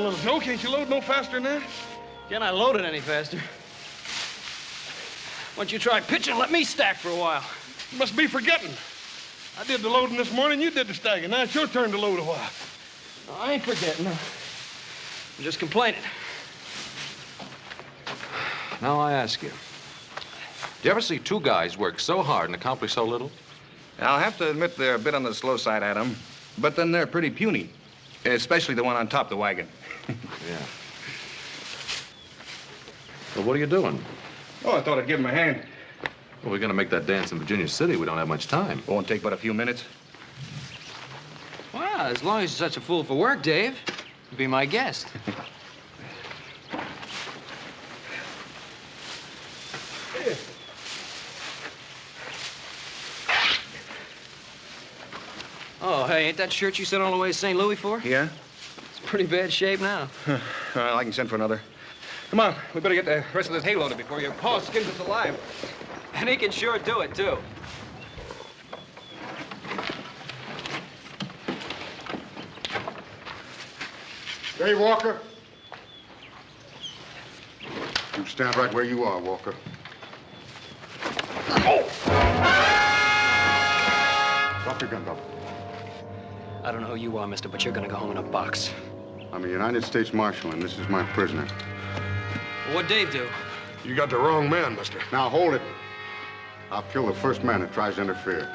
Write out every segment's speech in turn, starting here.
down, little Joe. Can't you load no faster than that? Can I load it any faster? Why don't you try pitching and let me stack for a while? You must be forgetting. I did the loading this morning, you did the stacking. Now it's your turn to load a while. No, I ain't forgetting. I'm just complaining. Now I ask you, do you ever see two guys work so hard and accomplish so little? I'll have to admit they're a bit on the slow side, Adam. But then they're pretty puny, especially the one on top of the wagon. Yeah. Well, what are you doing? Oh, I thought I'd give him a hand. Well, we're going to make that dance in Virginia City. We don't have much time. Won't take but a few minutes. Well, as long as you're such a fool for work, Dave, be my guest. Oh, hey, ain't that shirt you sent all the way to St. Louis for? Yeah? It's pretty bad shape now. Well, I can send for another. Come on, we better get the rest of this hay loaded before your paw skins us alive. And he can sure do it, too. Hey, Walker. You stand right where you are, Walker. Oh! Drop your gun, Doc. I don't know who you are, mister, but you're gonna go home in a box. I'm a United States Marshal, and this is my prisoner. Well, what'd Dave do? You got the wrong man, mister. Now, hold it. I'll kill the first man that tries to interfere.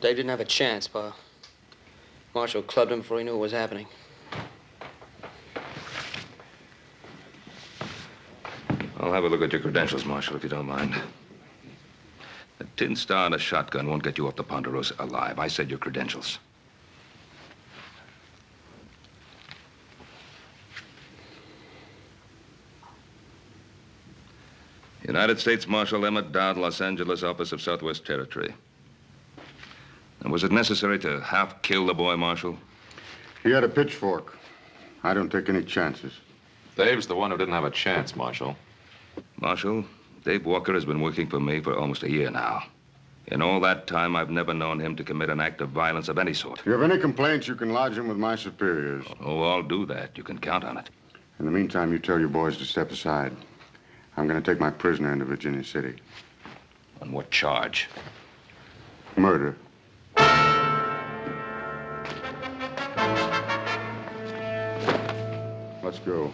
Dave didn't have a chance, Pa. Marshal clubbed him before he knew what was happening. I'll have a look at your credentials, Marshal, if you don't mind. A tin star and a shotgun won't get you off the Ponderosa alive. I said your credentials. United States Marshal Emmett Dowd, Los Angeles, Office of Southwest Territory. And was it necessary to half kill the boy, Marshal? He had a pitchfork. I don't take any chances. Dave's the one who didn't have a chance, Marshal. Marshal, Dave Walker has been working for me for almost a year now. In all that time, I've never known him to commit an act of violence of any sort. If you have any complaints, you can lodge them with my superiors. Oh, I'll do that. You can count on it. In the meantime, you tell your boys to step aside. I'm going to take my prisoner into Virginia City. On what charge? Murder. Let's go.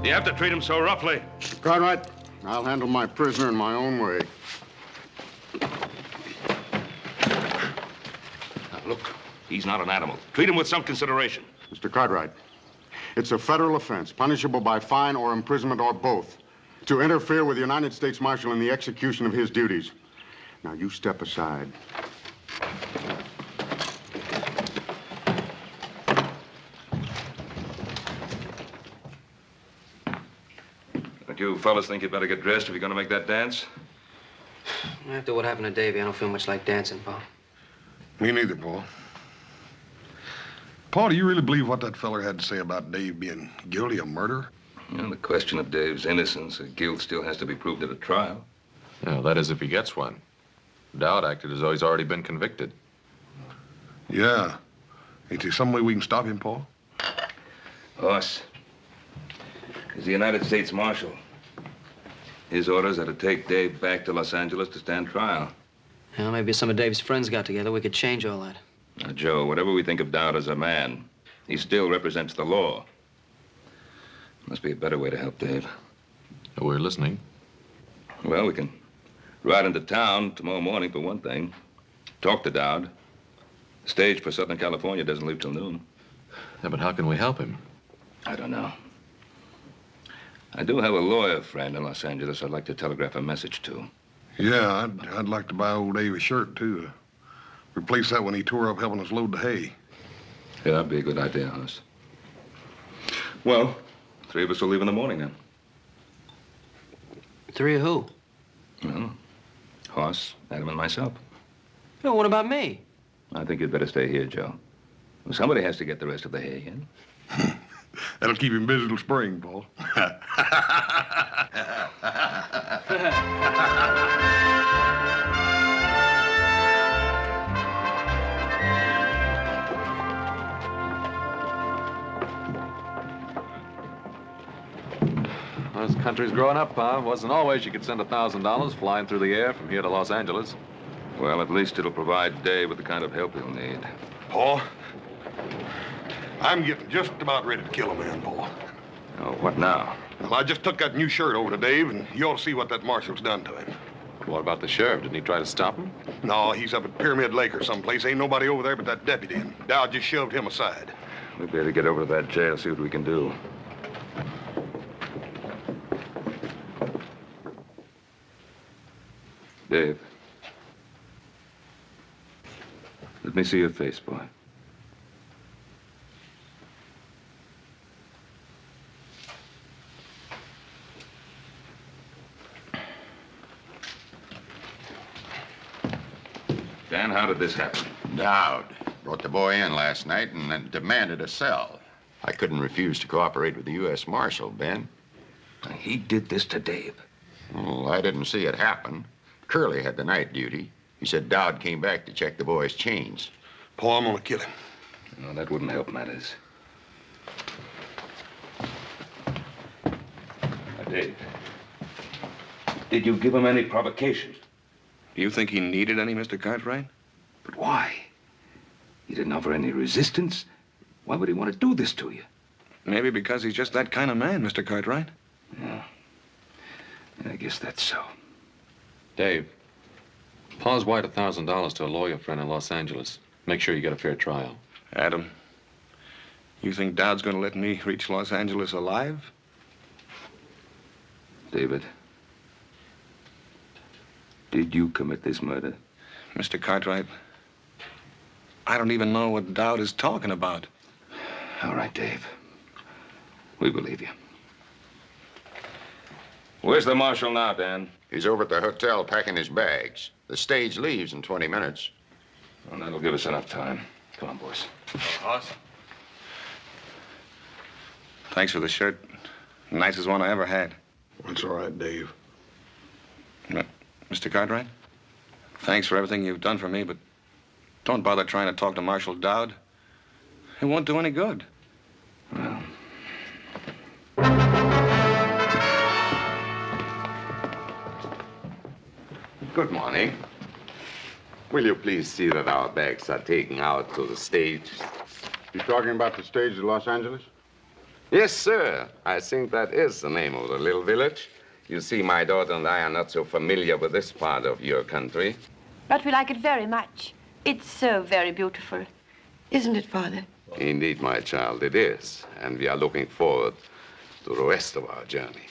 You have to treat him so roughly. Cartwright, I'll handle my prisoner in my own way. Now, look, he's not an animal. Treat him with some consideration. Mr. Cartwright, it's a federal offense, punishable by fine or imprisonment or both, to interfere with the United States Marshal in the execution of his duties. Now, you step aside. Don't you fellas think you'd better get dressed if you're going to make that dance? After what happened to Davey, I don't feel much like dancing, Pa. Me neither, Paul. Paul, do you really believe what that feller had to say about Dave being guilty of murder? Well, the question of Dave's innocence or guilt still has to be proved at a trial. Yeah, that is if he gets one. Dowd acted as though he's already been convicted. Yeah. Ain't there some way we can stop him, Paul? Us. He's the United States Marshal. His orders are to take Dave back to Los Angeles to stand trial. Well, maybe some of Dave's friends got together. We could change all that. Now, Joe, whatever we think of Dowd as a man, he still represents the law. Must be a better way to help Dave. We're listening. Well, we can ride into town tomorrow morning, for one thing. Talk to Dowd. The stage for Southern California doesn't leave till noon. Yeah, but how can we help him? I don't know. I do have a lawyer friend in Los Angeles I'd like to telegraph a message to. Yeah, I'd like to buy old Dave a shirt, too. Replace that one he tore up helping us load the hay. Yeah, that'd be a good idea, Hoss. Well, 3 of us will leave in the morning, then. 3 of who? Well, Hoss, Adam, and myself. Oh, what about me? I think you'd better stay here, Joe. Well, somebody has to get the rest of the hay in. That'll keep him busy till spring, Paul. Well, this country's growing up, Pa. Wasn't always you could send $1,000 flying through the air from here to Los Angeles. Well, at least it'll provide Dave with the kind of help he'll need. Paul, I'm getting just about ready to kill a man, Paul. Oh, what now? Well, I just took that new shirt over to Dave, and you ought to see what that marshal's done to him. What about the sheriff? Didn't he try to stop him? No, he's up at Pyramid Lake or someplace. Ain't nobody over there but that deputy, and Dowd just shoved him aside. We better get over to that jail, see what we can do. Dave. Let me see your face, boy. Dan, how did this happen? Dowd brought the boy in last night and then demanded a cell. I couldn't refuse to cooperate with the U.S. Marshal, Ben. He did this to Dave. Well, I didn't see it happen. Curly had the night duty. He said Dowd came back to check the boy's chains. Paul, I'm gonna kill him. No, that wouldn't help matters. Now, Dave, did you give him any provocations? Do you think he needed any, Mr. Cartwright? But why? You didn't offer any resistance. Why would he want to do this to you? Maybe because he's just that kind of man, Mr. Cartwright. Yeah, I guess that's so. Dave, Pa's wired $1,000 to a lawyer friend in Los Angeles. Make sure you get a fair trial. Adam, you think Dowd's gonna let me reach Los Angeles alive? David, did you commit this murder? Mr. Cartwright, I don't even know what Dowd is talking about. All right, Dave. We believe you. Where's the marshal now, Dan? He's over at the hotel packing his bags. The stage leaves in 20 minutes. Well, that'll give us enough time. Come on, boys. Hoss? Thanks for the shirt. Nicest one I ever had. That's all right, Dave. Mr. Cartwright, thanks for everything you've done for me, but don't bother trying to talk to Marshal Dowd. It won't do any good. Well. Good morning. Will you please see that our bags are taken out to the stage? You talking about the stage at Los Angeles? Yes, sir. I think that is the name of the little village. You see, my daughter and I are not so familiar with this part of your country. But we like it very much. It's so very beautiful. Isn't it, Father? Indeed, my child, it is. And we are looking forward to the rest of our journey.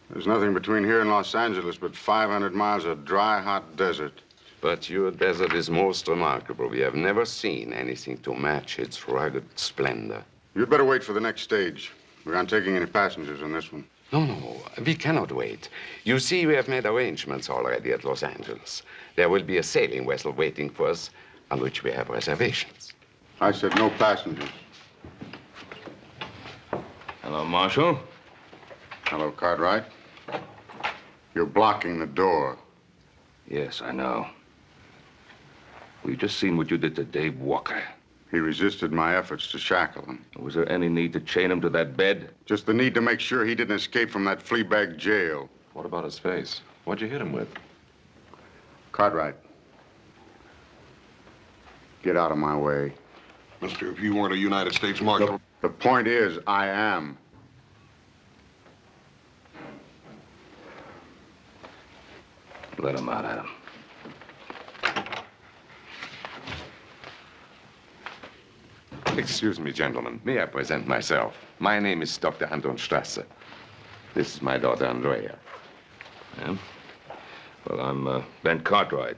There's nothing between here and Los Angeles but 500 miles of dry, hot desert. But your desert is most remarkable. We have never seen anything to match its rugged splendor. You'd better wait for the next stage. We aren't taking any passengers on this one. No, we cannot wait. You see, we have made arrangements already at Los Angeles. There will be a sailing vessel waiting for us on which we have reservations. I said no passengers. Hello, Marshal. Hello, Cartwright. You're blocking the door. Yes, I know. We've just seen what you did to Dave Walker. He resisted my efforts to shackle him. Was there any need to chain him to that bed? Just the need to make sure he didn't escape from that fleabag jail. What about his face? What'd you hit him with? Cartwright, Get out of my way. Mister, if you weren't a United States Marshal... The point is, I am. Let him out, Adam. Excuse me, gentlemen. May I present myself? My name is Dr. Anton Strasser. This is my daughter, Andrea. Yeah? Well, I'm Ben Cartwright.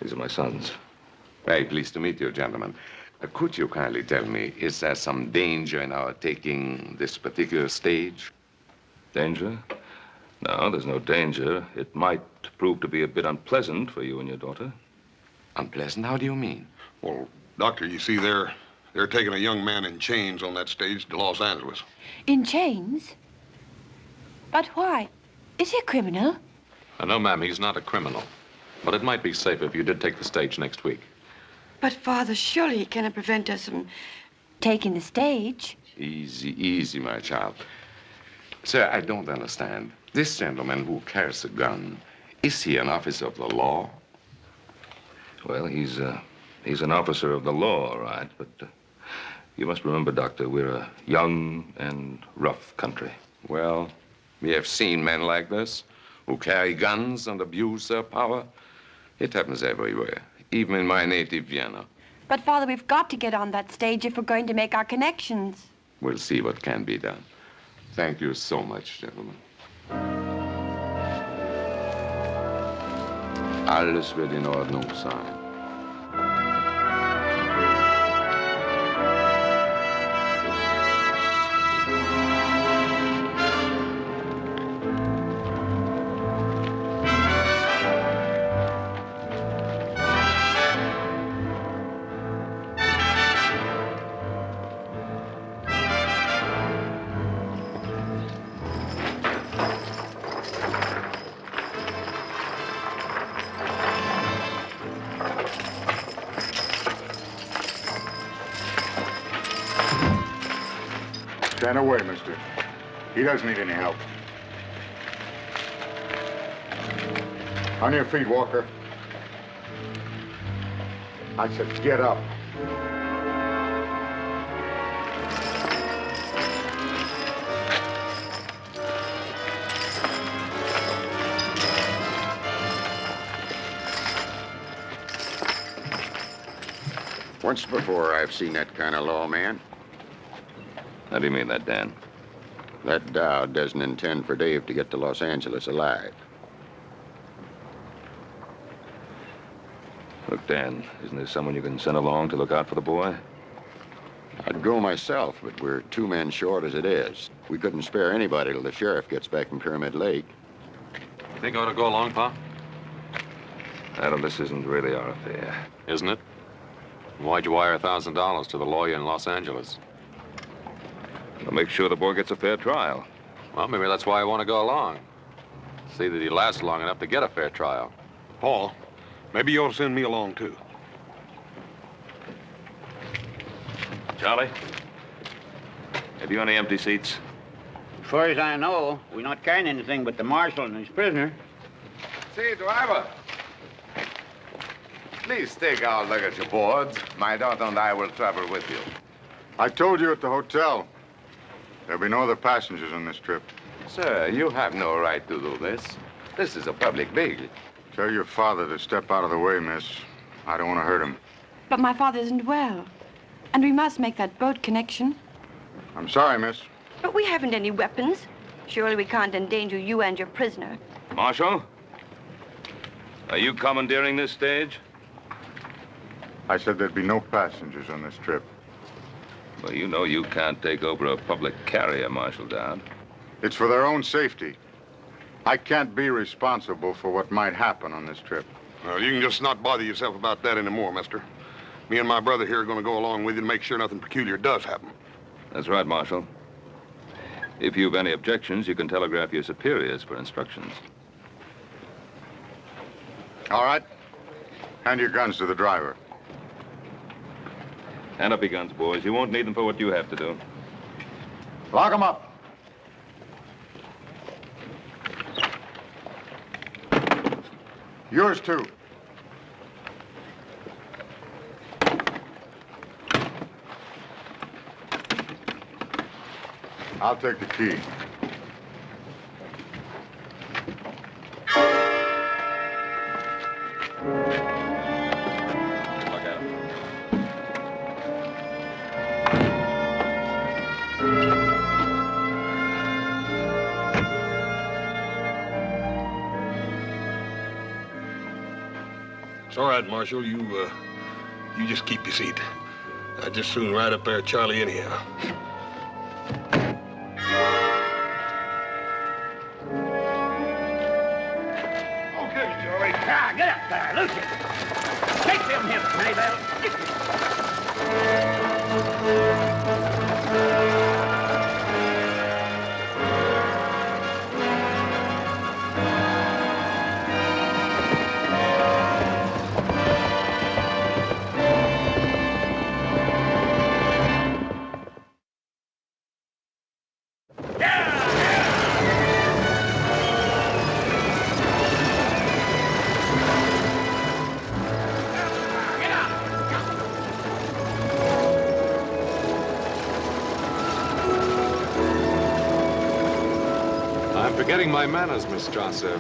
These are my sons. Very pleased to meet you, gentlemen. Could you kindly tell me, is there some danger in our taking this particular stage? Danger? No, there's no danger. It might prove to be a bit unpleasant for you and your daughter. Unpleasant? How do you mean? Well, Doctor, you see, they're taking a young man in chains on that stage to Los Angeles. In chains? But why? Is he a criminal? No, ma'am, he's not a criminal. But it might be safer if you did take the stage next week. But, Father, surely he cannot prevent us from... Taking the stage? Easy, easy, my child. Sir, I don't understand. This gentleman who carries a gun, is he an officer of the law? Well, he's an officer of the law, all right, but you must remember, Doctor, we're a young and rough country. Well, we have seen men like this who carry guns and abuse their power. It happens everywhere, even in my native Vienna. But, Father, we've got to get on that stage if we're going to make our connections. We'll see what can be done. Thank you so much, gentlemen. Alles wird in Ordnung sein. Stand away, mister. He doesn't need any help. On your feet, Walker. I said get up. Once before, I've seen that kind of lawman. How do you mean that, Dan? That Dowd doesn't intend for Dave to get to Los Angeles alive. Look, Dan, isn't there someone you can send along to look out for the boy? I'd go myself, but we're 2 men short as it is. We couldn't spare anybody till the sheriff gets back from Pyramid Lake. You think I ought to go along, Pa? Adam, this isn't really our affair. Isn't it? Why'd you wire $1,000 to the lawyer in Los Angeles? I'll make sure the boy gets a fair trial. Well, maybe that's why I want to go along. See that he lasts long enough to get a fair trial. Paul, maybe you ought to send me along, too. Charlie, have you any empty seats? As far as I know, we're not carrying anything but the marshal and his prisoner. Say, driver, please take our luggage aboard. My daughter and I will travel with you. I told you at the hotel. There'll be no other passengers on this trip. Sir, you have no right to do this. This is a public vehicle. Tell your father to step out of the way, miss. I don't want to hurt him. But my father isn't well. And we must make that boat connection. I'm sorry, miss. But we haven't any weapons. Surely we can't endanger you and your prisoner. Marshal, are you commandeering this stage? I said there'd be no passengers on this trip. Well, you know you can't take over a public carrier, Marshal Dowd. It's for their own safety. I can't be responsible for what might happen on this trip. Well, you can just not bother yourself about that anymore, mister. Me and my brother here are going to go along with you to make sure nothing peculiar does happen. That's right, Marshal. If you've any objections, you can telegraph your superiors for instructions. All right. Hand your guns to the driver. Hand up your guns, boys. You won't need them for what you have to do. Lock them up. Yours, too. I'll take the key. Look at him. It's all right, Marshal. You just keep your seat. I'd just soon ride up there, Charlie, anyhow. Okay, Charlie. Ah, get up there, Lucy. Take them hips, Nyby. I'm forgetting my manners, Miss Strasser.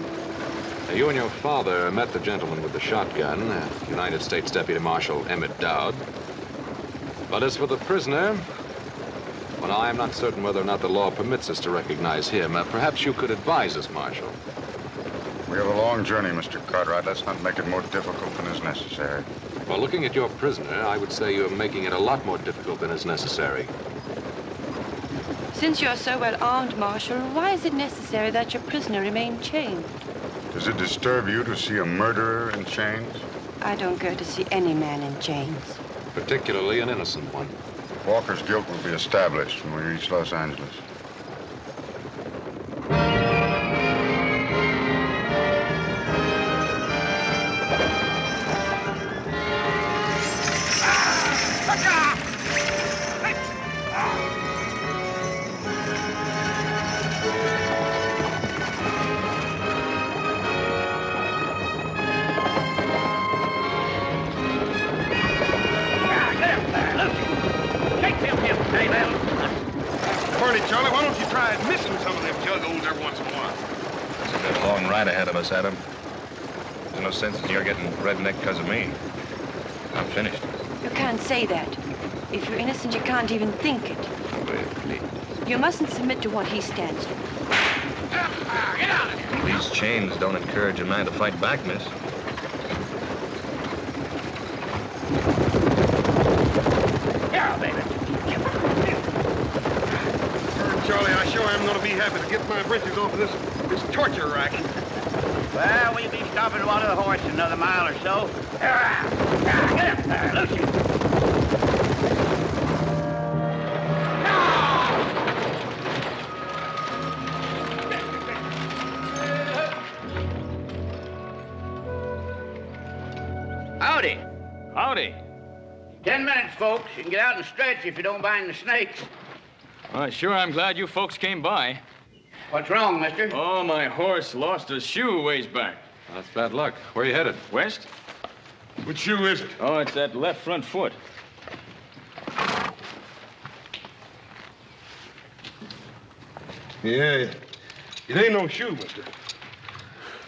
You and your father met the gentleman with the shotgun, United States Deputy Marshal Emmett Dowd. But as for the prisoner, well, I am not certain whether or not the law permits us to recognize him. Perhaps you could advise us, Marshal. We have a long journey, Mr. Cartwright. Let's not make it more difficult than is necessary. Well, looking at your prisoner, I would say you're making it a lot more difficult than is necessary. Since you're so well armed, Marshal, why is it necessary that your prisoner remain chained? Does it disturb you to see a murderer in chains? I don't go to see any man in chains. Particularly an innocent one. Walker's guilt will be established when we reach Los Angeles. Charlie, why don't you try missing some of them juggos every once in a while? It's a good long ride ahead of us, Adam. There's no sense in your getting redneck because of me. I'm finished. You can't say that. If you're innocent, you can't even think it. Well, please. You mustn't submit to what he stands for. Get out of here. These chains don't encourage a man to fight back, miss. Here, baby. Charlie, I sure am going to be happy to get my britches off of this torture racket. Well, we'll be stopping to water the horse in another mile or so. Get up there, Lucy. Howdy. Howdy. 10 minutes, folks. You can get out and stretch if you don't mind the snakes. Well, sure, I'm glad you folks came by. What's wrong, mister? Oh, my horse lost a shoe ways back. That's bad luck. Where are you headed? West? Which shoe is it? Oh, it's that left front foot. Yeah, it ain't no shoe, mister.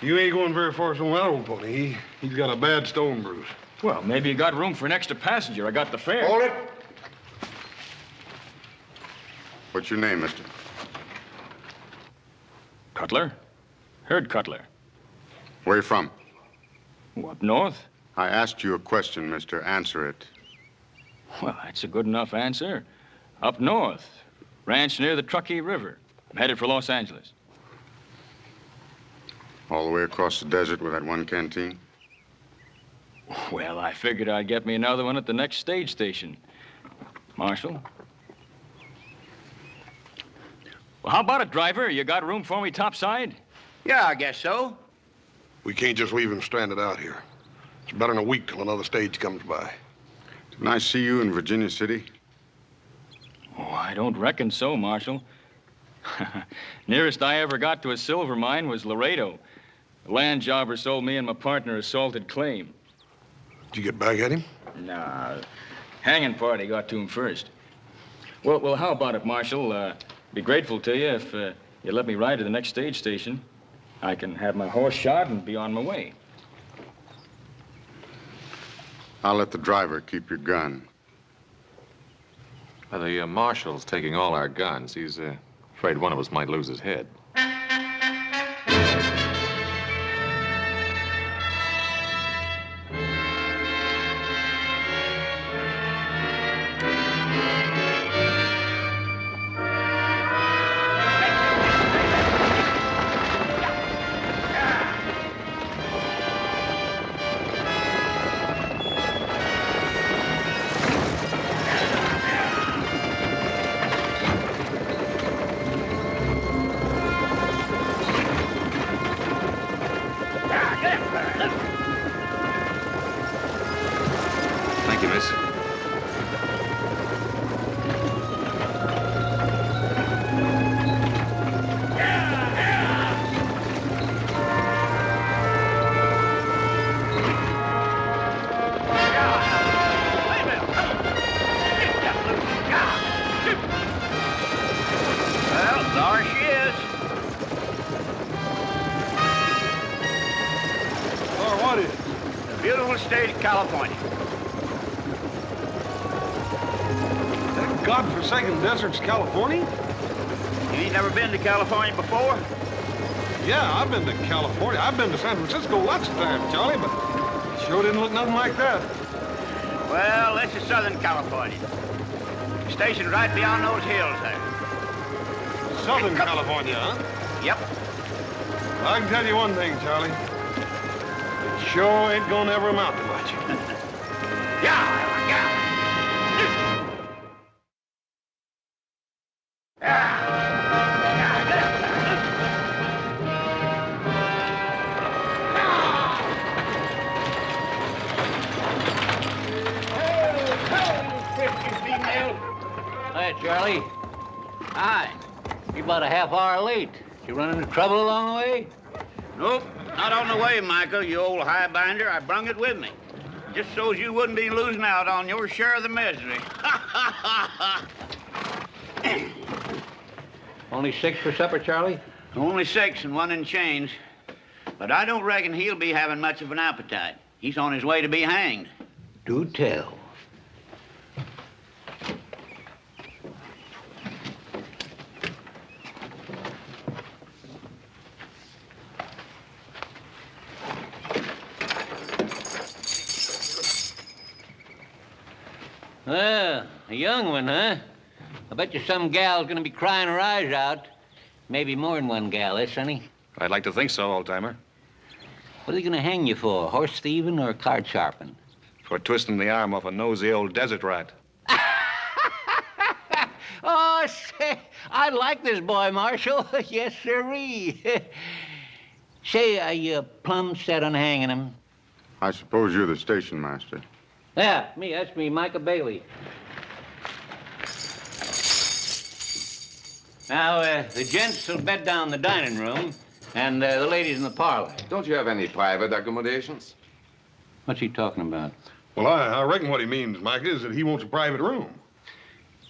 You ain't going very far from that old pony. He's got a bad stone bruise. Well, maybe you got room for an extra passenger. I got the fare. Hold it. What's your name, mister? Cutler? Herd Cutler. Where you from? Up north? I asked you a question, mister. Answer it. Well, that's a good enough answer. Up north. Ranch near the Truckee River. I'm headed for Los Angeles. All the way across the desert with that one canteen? Well, I figured I'd get me another one at the next stage station. Marshal? Well, how about it, driver? You got room for me topside? Yeah, I guess so. We can't just leave him stranded out here. It's better than a week till another stage comes by. Didn't I see you in Virginia City? Oh, I don't reckon so, Marshal. Nearest I ever got to a silver mine was Laredo. The land jobber sold me and my partner a salted claim. Did you get back at him? Nah, hanging party got to him first. Well, how about it, Marshal? Be grateful to you if you let me ride to the next stage station. I can have my horse shod and be on my way. I'll let the driver keep your gun. The marshal's taking all our guns. He's afraid one of us might lose his head. Thank you, miss. Well, there she is. Or what is? The beautiful state of California. That godforsaken desert's California? You ain't never been to California before? Yeah, I've been to California. I've been to San Francisco lots of times, Charlie, but it sure didn't look nothing like that. Well, this is Southern California. Stationed right beyond those hills there. Southern California, huh? Yep. I can tell you one thing, Charlie. It sure ain't gonna ever amount to much. Yeah. Hi, Charlie. Hi. You're about a half hour late. You run into trouble along the way? Nope, not on the way, Michael, you old highbinder. I brung it with me. Just so's you wouldn't be losing out on your share of the misery. Only 6 for supper, Charlie? Only 6 and 1 in change. But I don't reckon he'll be having much of an appetite. He's on his way to be hanged. Do tell. Well, a young one, huh? I bet you some gal's gonna be crying her eyes out. Maybe more than one gal, eh, Sonny? I'd like to think so, old-timer. What are they gonna hang you for, horse thieving or card sharping? For twisting the arm off a nosy old desert rat. Oh, say, I like this boy, Marshal. Yes, sirree. Say, are you plumb set on hanging him? I suppose you're the station master. Yeah, me. That's me, Micah Bailey. Now, the gents will bed down in the dining room, and the ladies in the parlor. Don't you have any private accommodations? What's he talking about? Well, I reckon what he means, Mike, is that he wants a private room.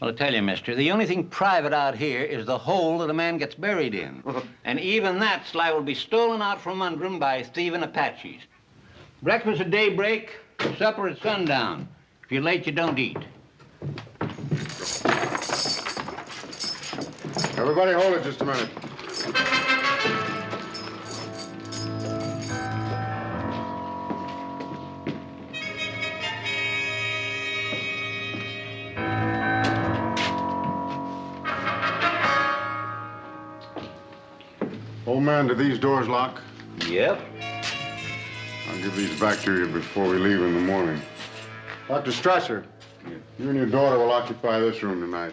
Well, I tell you, mister, the only thing private out here is the hole that a man gets buried in. And even that's liable to be stolen out from under him by thieving Apaches. Breakfast at daybreak, supper at sundown. If you're late, you don't eat. Everybody hold it just a minute. Old man, do these doors lock? Yep. I'll give these back to you before we leave in the morning. Dr. Strasser, you and your daughter will occupy this room tonight.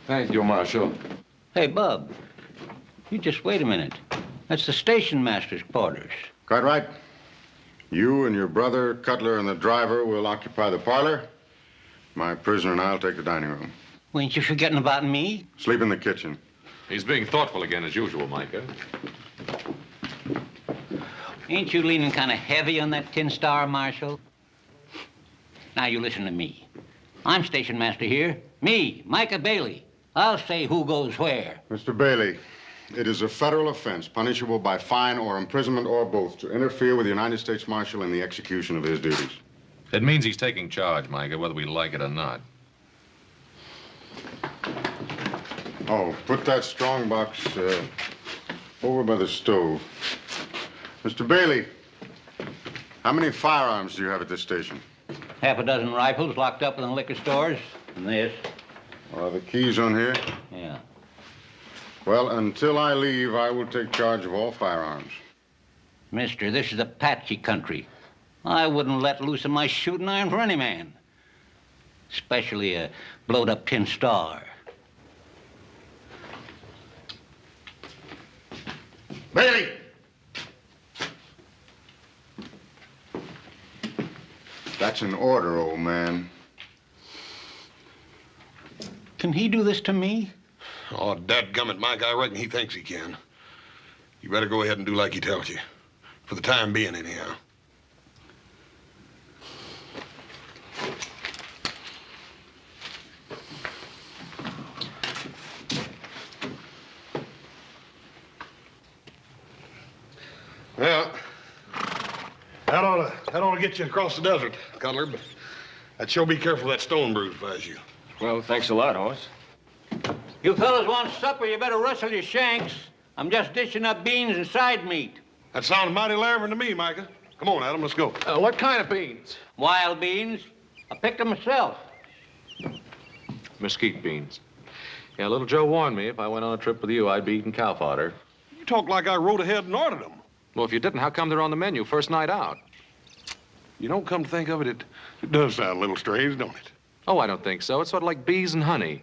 Thank you, Marshal. Hey, Bub, you just wait a minute. That's the station master's quarters. Cartwright, you and your brother, Cutler, and the driver will occupy the parlor. My prisoner and I'll take the dining room. Well, ain't you forgetting about me? Sleep in the kitchen. He's being thoughtful again, as usual, Micah. Ain't you leaning kind of heavy on that tin star, Marshal? Now, you listen to me. I'm station master here. Me, Micah Bailey. I'll say who goes where. Mr. Bailey, it is a federal offense punishable by fine or imprisonment or both to interfere with the United States Marshal in the execution of his duties. It means he's taking charge, Micah, whether we like it or not. Oh, put that strong box over by the stove. Mr. Bailey, how many firearms do you have at this station? Half a dozen rifles locked up in the liquor stores. And this. Are the keys on here? Yeah. Well, until I leave, I will take charge of all firearms. Mister, this is Apache country. I wouldn't let loose of my shooting iron for any man. Especially a blowed-up tin star. Bailey! That's an order, old man. Can he do this to me? Oh, dadgummit, Mike, I reckon he thinks he can. You better go ahead and do like he tells you. For the time being, anyhow. Well, that ought to get you across the desert, Cutler, but I'd sure be careful of that stone bruise if I was you. Well, thanks a lot, Hoss. You fellas want supper, you better rustle your shanks. I'm just dishing up beans and side meat. That sounds mighty lavering to me, Micah. Come on, Adam, let's go. What kind of beans? Wild beans. I picked them myself. Mesquite beans. Yeah, little Joe warned me if I went on a trip with you, I'd be eating cow fodder. You talk like I rode ahead and ordered them. Well, if you didn't, how come they're on the menu first night out? You don't come to think of it, it does sound a little strange, don't it? Oh, I don't think so. It's sort of like bees and honey.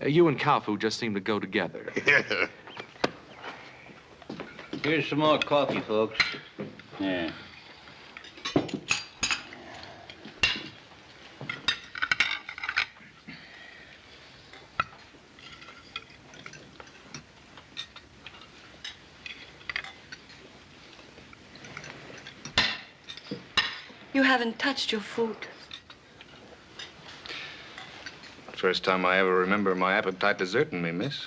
You and cow food just seem to go together. Yeah. Here's some more coffee, folks. Yeah. You haven't touched your food. First time I ever remember my appetite deserting me, miss.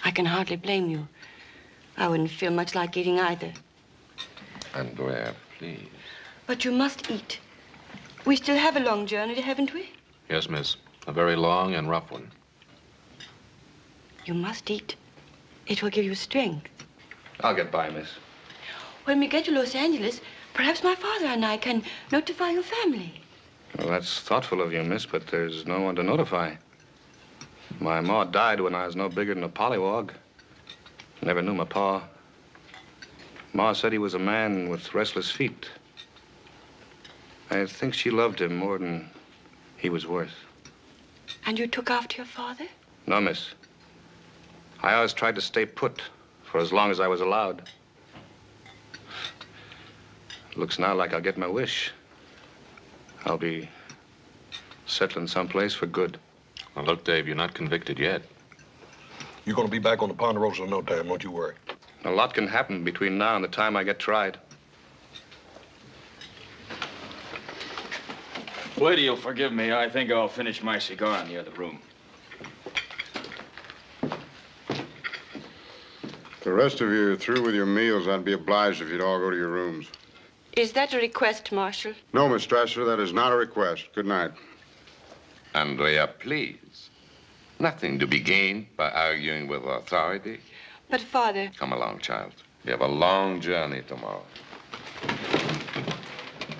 I can hardly blame you. I wouldn't feel much like eating either. Andrea, please. But you must eat. We still have a long journey, haven't we? Yes, miss. A very long and rough one. You must eat. It will give you strength. I'll get by, miss. When we get to Los Angeles, perhaps my father and I can notify your family. Well, that's thoughtful of you, miss, but there's no one to notify. My ma died when I was no bigger than a pollywog. Never knew my pa. Ma said he was a man with restless feet. I think she loved him more than he was worth. And you took after your father? No, miss. I always tried to stay put for as long as I was allowed. Looks now like I'll get my wish. I'll be settling someplace for good. Well, look, Dave, you're not convicted yet. You're going to be back on the Ponderosa in no time, don't you worry. A lot can happen between now and the time I get tried. Lady, you'll forgive me. I think I'll finish my cigar in the other room. If the rest of you are through with your meals, I'd be obliged if you'd all go to your rooms. Is that a request, Marshal? No, Miss Strasser, that is not a request. Good night. Andrea, please. Nothing to be gained by arguing with authority. But, Father... Come along, child. We have a long journey tomorrow.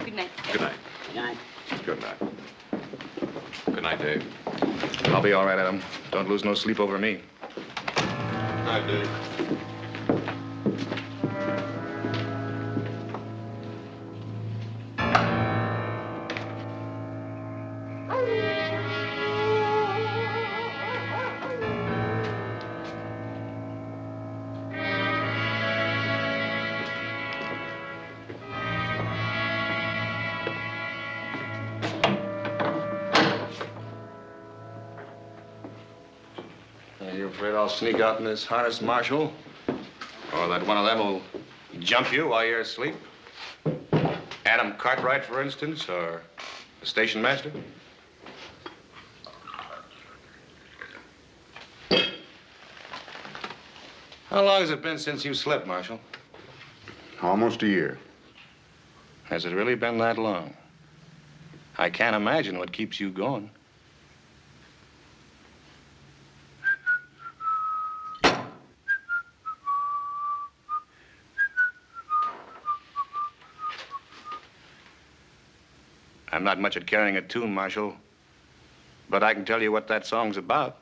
Good night. Good night. Good night. Good night. Good night, Dave. I'll be all right, Adam. Don't lose no sleep over me. Night, Dave. Are you afraid I'll sneak out in this harness, Marshal? Or that one of them will jump you while you're asleep? Adam Cartwright, for instance, or The station master? How long has it been since you slept, Marshal? Almost a year. Has it really been that long? I can't imagine what keeps you going. I'm not much at carrying a tune, Marshal, but I can tell you what that song's about.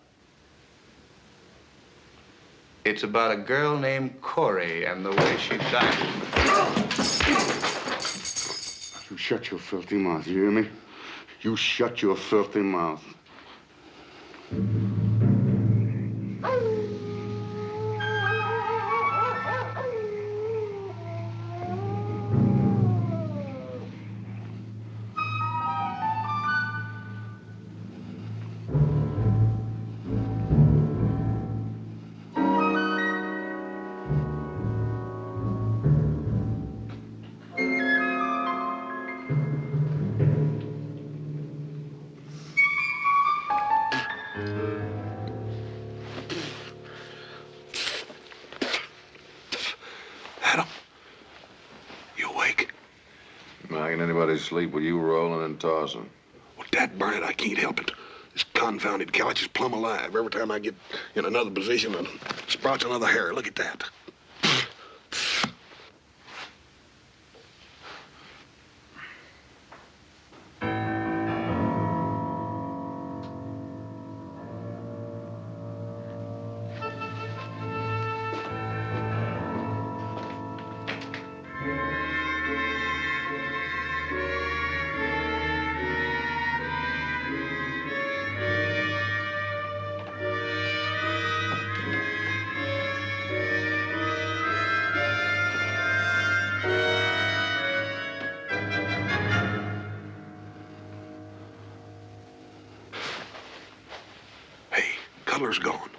It's about a girl named Corey and the way she died. You shut your filthy mouth, you hear me? You shut your filthy mouth. Sleep with you rolling and tossing. Well, dad burn it, I can't help it. This confounded couch is plumb alive. Every time I get in another position, it sprouts another hair. Look at that. Cutler's gone.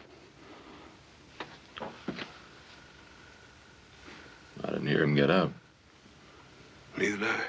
I didn't hear him get up. Neither did I.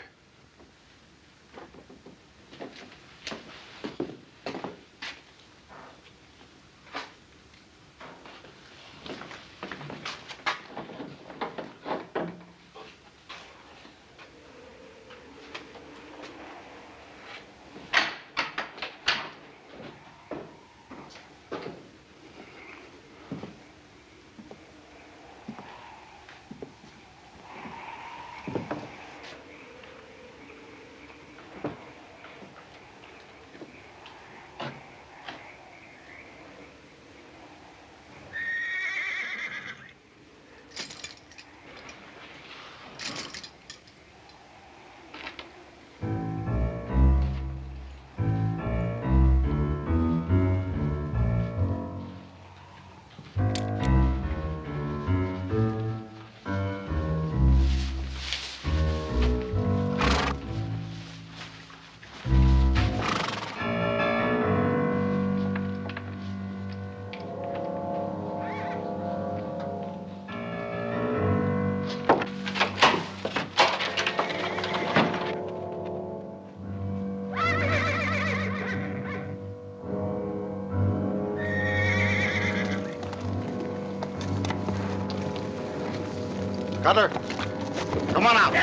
Cutler, come on out.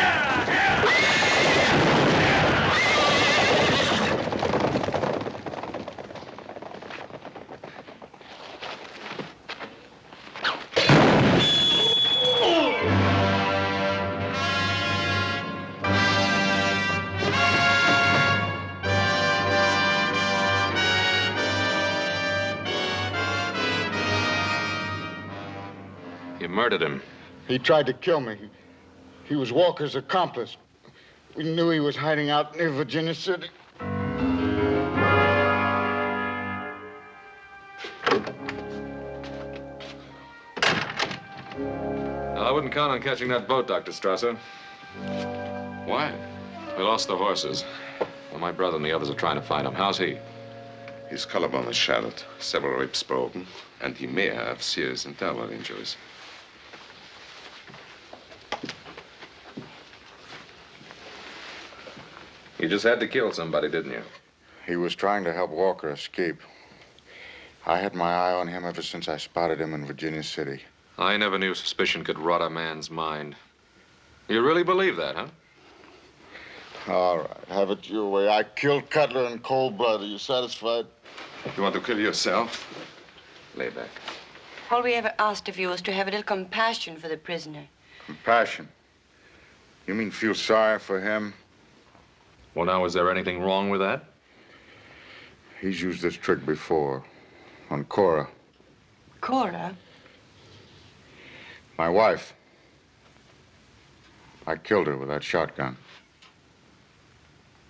You murdered him. He tried to kill me. He was Walker's accomplice. We knew he was hiding out near Virginia City. I wouldn't count on catching that boat, Dr. Strasser. Why? We lost the horses. Well, my brother and the others are trying to find him. How's he? His collarbone is shattered, several ribs broken, and he may have serious internal injuries. You just had to kill somebody, didn't you? He was trying to help Walker escape. I had my eye on him ever since I spotted him in Virginia City. I never knew suspicion could rot a man's mind. You really believe that, huh? All right, have it your way. I killed Cutler in cold blood. Are you satisfied? You want to kill yourself? Lay back. All we ever asked of you was to have a little compassion for the prisoner. Compassion? You mean feel sorry for him? Well, now, is there anything wrong with that? He's used this trick before. On Cora. Cora? My wife. I killed her with that shotgun.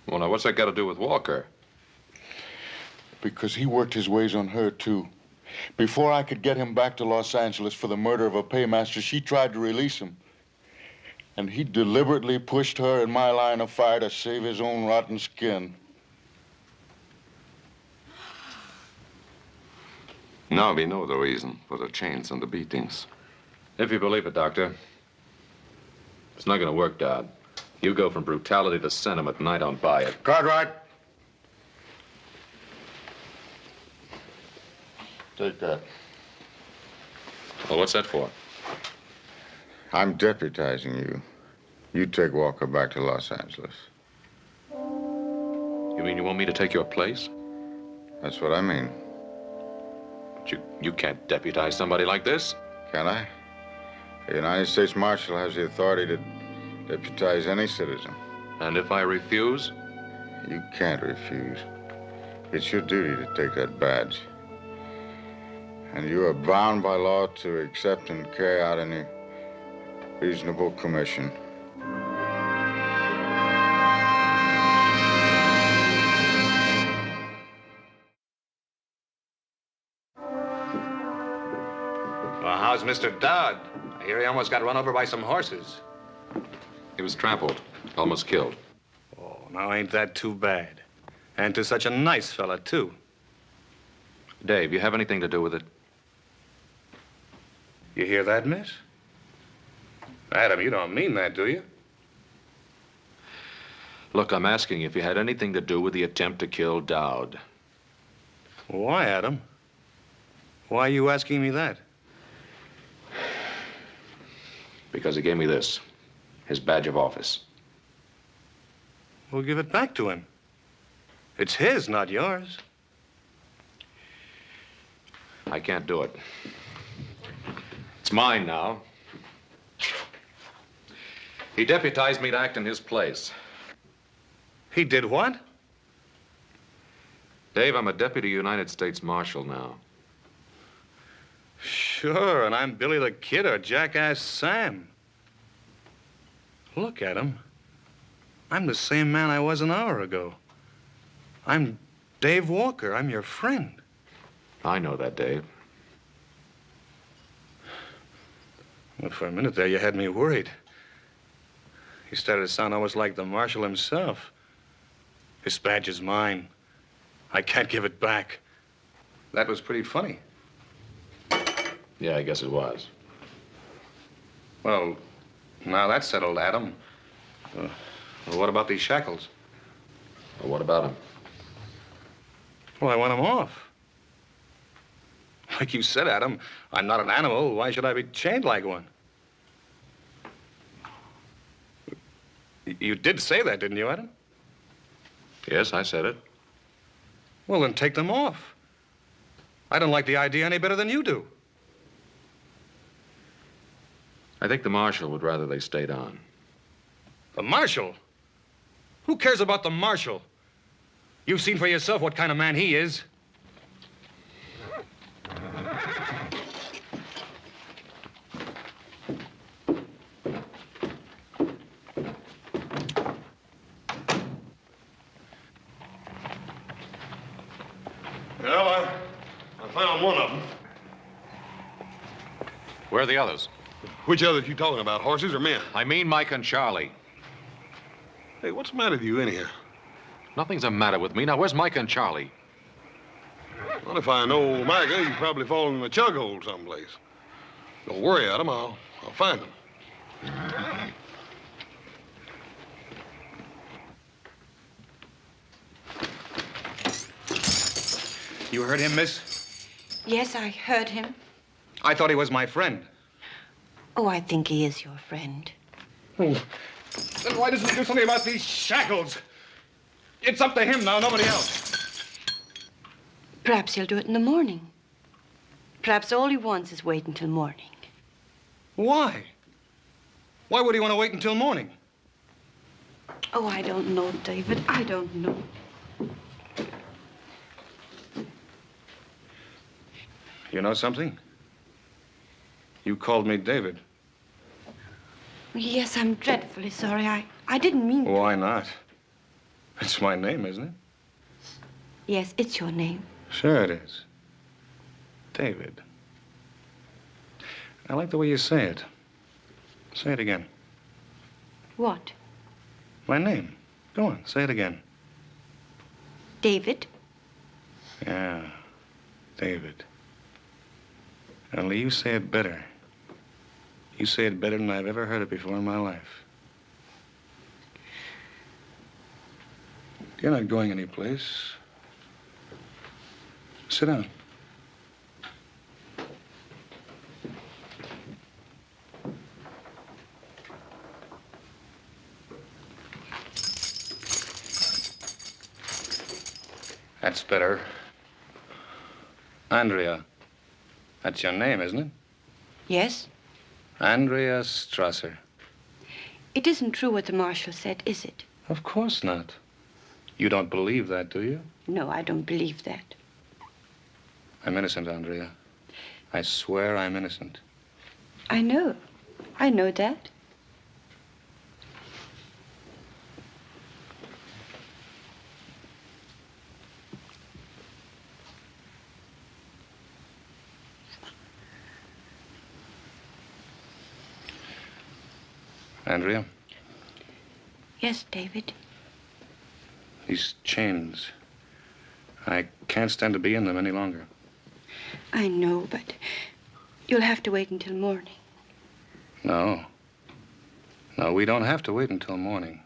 Well, now, what's that got to do with Walker? Because he worked his ways on her, too. Before I could get him back to Los Angeles for the murder of a paymaster, she tried to release him. And he deliberately pushed her in my line of fire to save his own rotten skin. Now we know the reason for the chains and the beatings. If you believe it, Doctor. It's not going to work, Dodd. You go from brutality to sentiment, and I don't buy it. Cartwright. Take that. Well, what's that for? I'm deputizing you. You take Walker back to Los Angeles. You mean you want me to take your place? That's what I mean. But you can't deputize somebody like this. Can I? The United States Marshal has the authority to deputize any citizen. And if I refuse? You can't refuse. It's your duty to take that badge. And you are bound by law to accept and carry out any reasonable commission. Well, how's Mr. Dodd? I hear he almost got run over by some horses. He was trampled, almost killed. Oh, now ain't that too bad? And to such a nice fella, too. Dave, you have anything to do with it? You hear that, miss? Adam, you don't mean that, do you? Look, I'm asking if you had anything to do with the attempt to kill Dowd. Why, Adam? Why are you asking me that? Because he gave me this, his badge of office. We'll give it back to him. It's his, not yours. I can't do it. It's mine now. He deputized me to act in his place. He did what? Dave, I'm a deputy United States Marshal now. Sure, and I'm Billy the Kid or Jackass Sam. Look at him. I'm the same man I was an hour ago. I'm Dave Walker. I'm your friend. I know that, Dave. Well, for a minute there, you had me worried. You started to sound almost like the Marshal himself. This badge is mine. I can't give it back. That was pretty funny. Yeah, I guess it was. Well, now that's settled, Adam. Well, what about these shackles? Well, what about him? Well, I want him off. Like you said, Adam, I'm not an animal. Why should I be chained like one? You did say that, didn't you, Adam? Yes, I said it. Well, then take them off. I don't like the idea any better than you do. I think the Marshal would rather they stayed on. The Marshal? Who cares about the Marshal? You've seen for yourself what kind of man he is. Well, I found one of them. Where are the others? Which others you talking about, horses or men? I mean Mike and Charlie. Hey, what's the matter with you anyhow? Nothing's the matter with me. Now, where's Mike and Charlie? Well, if I know Micah, he's probably fallen in a chug hole someplace. Don't worry, Adam. I'll find him. You heard him, miss? Yes, I heard him. I thought he was my friend. Oh, I think he is your friend. Oh. Then why doesn't he do something about these shackles? It's up to him now, nobody else. Perhaps he'll do it in the morning. Perhaps all he wants is wait until morning. Why? Why would he want to wait until morning? Oh, I don't know, David. I don't know. You know something? You called me David. Yes, I'm dreadfully sorry. I didn't mean to. Why not? It's my name, isn't it? Yes, it's your name. Sure it is. David. I like the way you say it. Say it again. What? My name. Go on, say it again. David? Yeah, David. Only you say it better. You say it better than I've ever heard it before in my life. You're not going anyplace. Sit down. That's better. Andrea. That's your name, isn't it? Yes? Andrea Strasser. It isn't true what the marshal said, is it? Of course not. You don't believe that, do you? No, I don't believe that. I'm innocent, Andrea. I swear I'm innocent. I know. I know that. Andrea? Yes, David. These chains. I can't stand to be in them any longer. I know, but you'll have to wait until morning. No. No, we don't have to wait until morning.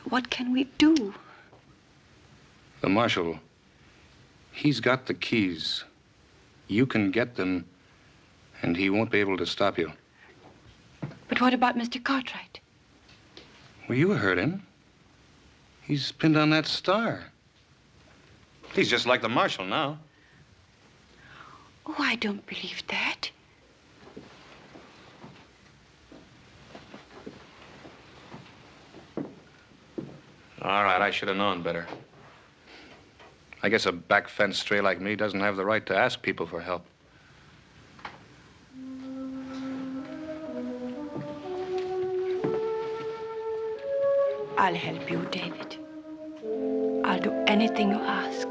What can we do? The marshal, he's got the keys. You can get them, and he won't be able to stop you. But what about Mr. Cartwright? Well, you heard him. He's pinned on that star. He's just like the marshal now. Oh, I don't believe that. All right, I should have known better. I guess a back fence stray like me doesn't have the right to ask people for help. I'll help you, David. I'll do anything you ask.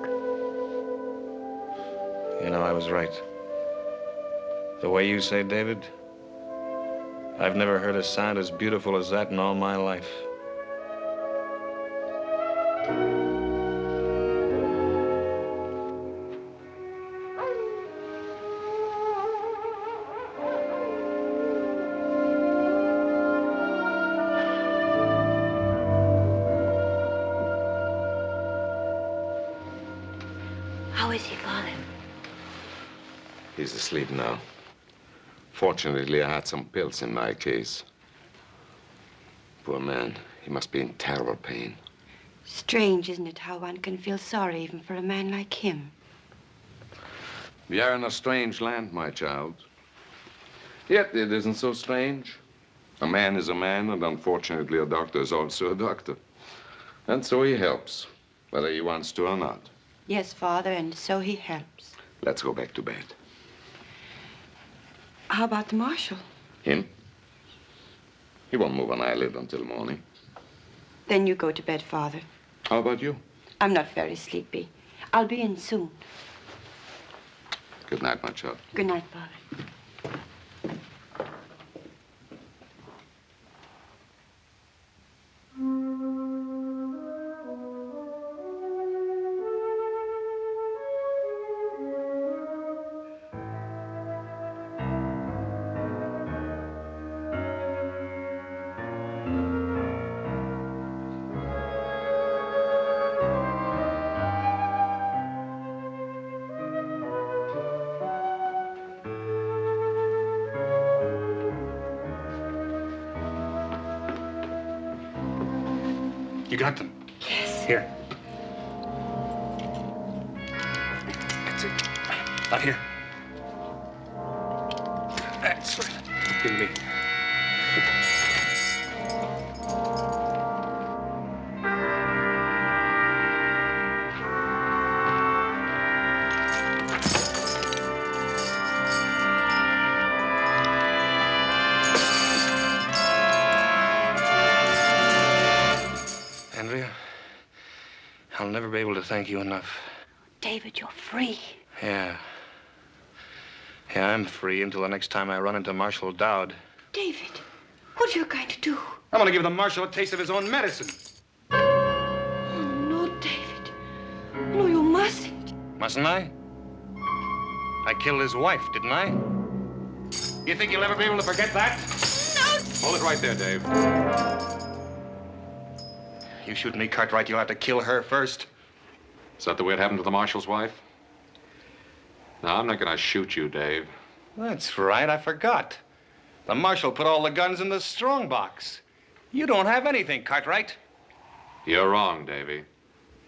You know, I was right. The way you say David, I've never heard a sound as beautiful as that in all my life. How is he, Father? He's asleep now. Fortunately, I had some pills in my case. Poor man. He must be in terrible pain. Strange, isn't it, how one can feel sorry even for a man like him? We are in a strange land, my child. Yet it isn't so strange. A man is a man, and unfortunately, a doctor is also a doctor. And so he helps, whether he wants to or not. Yes, Father, and so he helps. Let's go back to bed. How about the marshal? Him? He won't move an eyelid until morning. Then you go to bed, Father. How about you? I'm not very sleepy. I'll be in soon. Good night, my child. Good night, Father. You got them? Yes. Here. That's it. Out here. That's right. Give me. Andrea, I'll never be able to thank you enough. David, you're free. Yeah. Yeah, I'm free until the next time I run into Marshal Dowd. David, what are you going to do? I'm gonna give the Marshal a taste of his own medicine. Oh, no, David. No, you mustn't. Mustn't I? I killed his wife, didn't I? You think you'll ever be able to forget that? Hold it right there, Dave. You shoot me, Cartwright, you'll have to kill her first. Is that the way it happened to the Marshal's wife? No, I'm not gonna shoot you, Dave. That's right, I forgot. The Marshal put all the guns in the strong box. You don't have anything, Cartwright. You're wrong, Davy.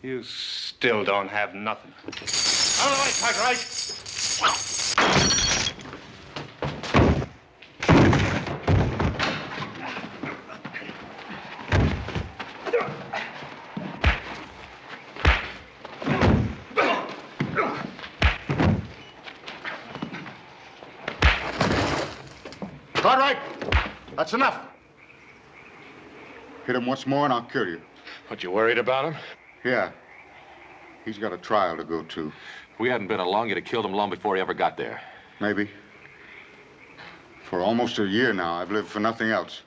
You still don't have nothing. Out of the way, Cartwright! Cartwright, that's enough. Hit him once more and I'll kill you. What, you worried about him? Yeah. He's got a trial to go to. If we hadn't been along, you'd have killed him long before he ever got there. Maybe. For almost a year now, I've lived for nothing else.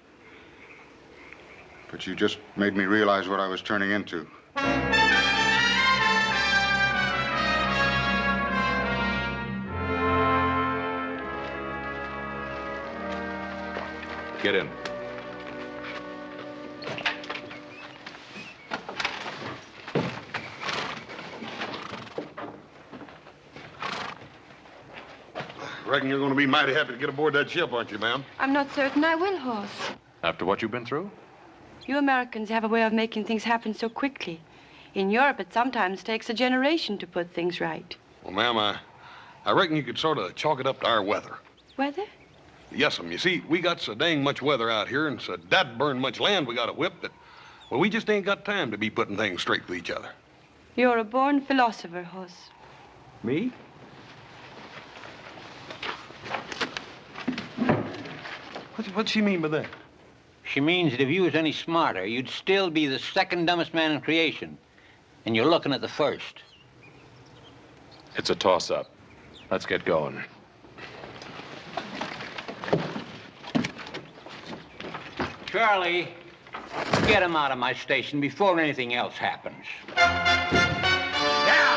But you just made me realize what I was turning into. Get in. Reckon you're going to be mighty happy to get aboard that ship, aren't you, ma'am? I'm not certain I will, Hoss. After what you've been through? You Americans have a way of making things happen so quickly. In Europe, it sometimes takes a generation to put things right. Well, ma'am, I reckon you could sort of chalk it up to our weather. Weather? Yes'm. You see, we got so dang much weather out here and so that burn much land we got to whip that, well, we just ain't got time to be putting things straight with each other. You're a born philosopher, Hoss. Me? What's she mean by that? She means that if you was any smarter, you'd still be the second dumbest man in creation. And you're looking at the first. It's a toss-up. Let's get going. Charlie, get him out of my station before anything else happens. Yeah!